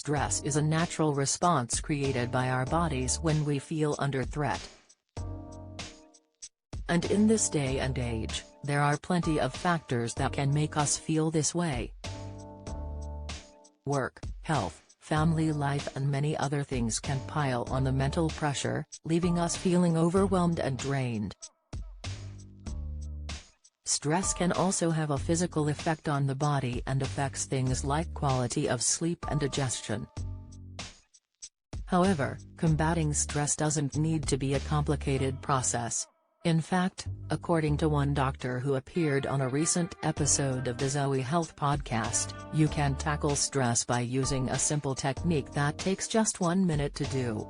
Stress is a natural response created by our bodies when we feel under threat. And in this day and age, there are plenty of factors that can make us feel this way. Work, health, family life and many other things can pile on the mental pressure, leaving us feeling overwhelmed and drained. Stress can also have a physical effect on the body and affects things like quality of sleep and digestion. However, combating stress doesn't need to be a complicated process. In fact, according to one doctor who appeared on a recent episode of the Zoe Health podcast, you can tackle stress by using a simple technique that takes just 1 minute to do.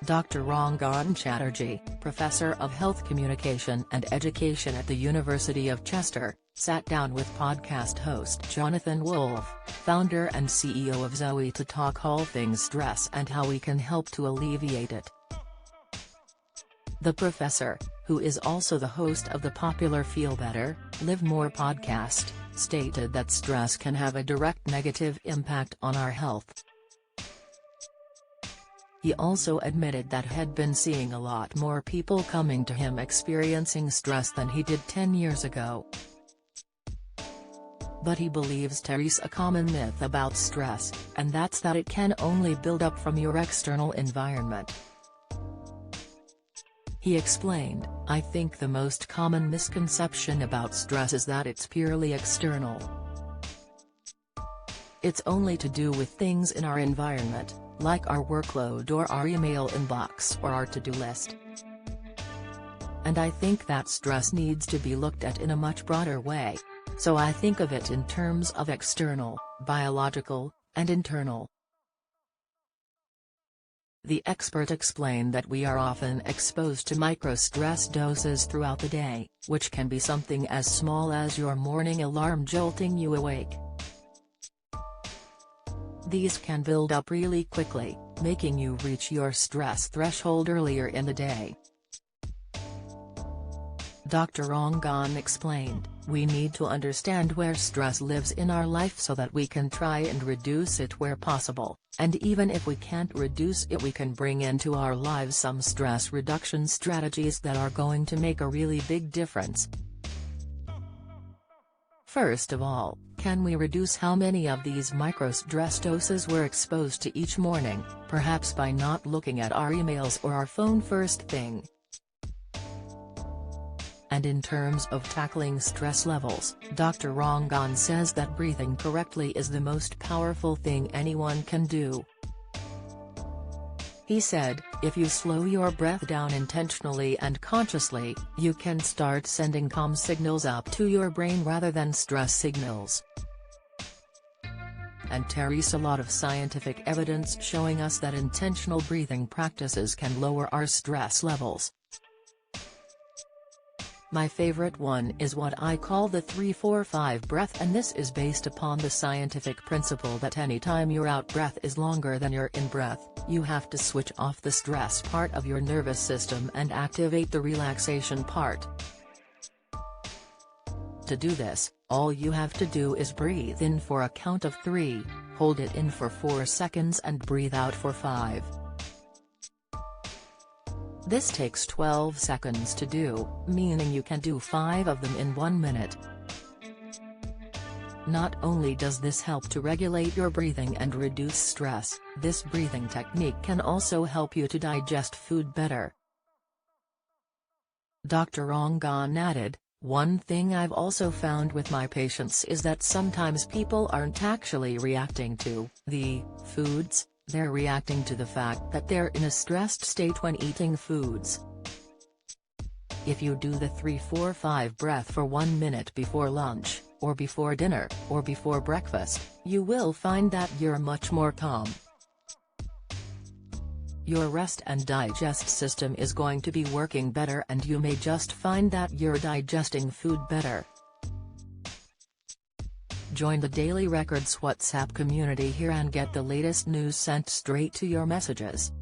Dr. Rangan Chatterjee, professor of health communication and education at the University of Chester, sat down with podcast host Jonathan Wolf, founder and CEO of Zoe, to talk all things stress and how we can help to alleviate it. The professor, who is also the host of the popular Feel Better, Live More podcast, stated that stress can have a direct negative impact on our health. He also admitted that had been seeing a lot more people coming to him experiencing stress than he did 10 years ago. But he believes there's a common myth about stress, and that's that it can only build up from your external environment. He explained, "I think the most common misconception about stress is that it's purely external. It's only to do with things in our environment, like our workload or our email inbox or our to-do list. And I think that stress needs to be looked at in a much broader way. So I think of it in terms of external, biological, and internal." The expert explained that we are often exposed to micro-stress doses throughout the day, which can be something as small as your morning alarm jolting you awake. These can build up really quickly, making you reach your stress threshold earlier in the day. Dr. Rangan explained, "We need to understand where stress lives in our life so that we can try and reduce it where possible, and even if we can't reduce it, we can bring into our lives some stress reduction strategies that are going to make a really big difference." First of all, can we reduce how many of these micro-stress doses we're exposed to each morning, perhaps by not looking at our emails or our phone first thing? And in terms of tackling stress levels, Dr. Rangan says that breathing correctly is the most powerful thing anyone can do. He said, "If you slow your breath down intentionally and consciously, you can start sending calm signals up to your brain rather than stress signals." And there's a lot of scientific evidence showing us that intentional breathing practices can lower our stress levels. My favorite one is what I call the 3-4-5 breath, and this is based upon the scientific principle that anytime your out-breath is longer than your in-breath, you have to switch off the stress part of your nervous system and activate the relaxation part. To do this, all you have to do is breathe in for a count of 3, hold it in for 4 seconds and breathe out for 5. This takes 12 seconds to do, meaning you can do 5 of them in 1 minute. Not only does this help to regulate your breathing and reduce stress, this breathing technique can also help you to digest food better. Dr. Rangan added, "One thing I've also found with my patients is that sometimes people aren't actually reacting to the foods, they're reacting to the fact that they're in a stressed state when eating foods." If you do the 3-4-5 breath for 1 minute before lunch, or before dinner, or before breakfast, you will find that you're much more calm. Your rest and digest system is going to be working better, and you may just find that you're digesting food better. Join the Daily Records WhatsApp community here and get the latest news sent straight to your messages.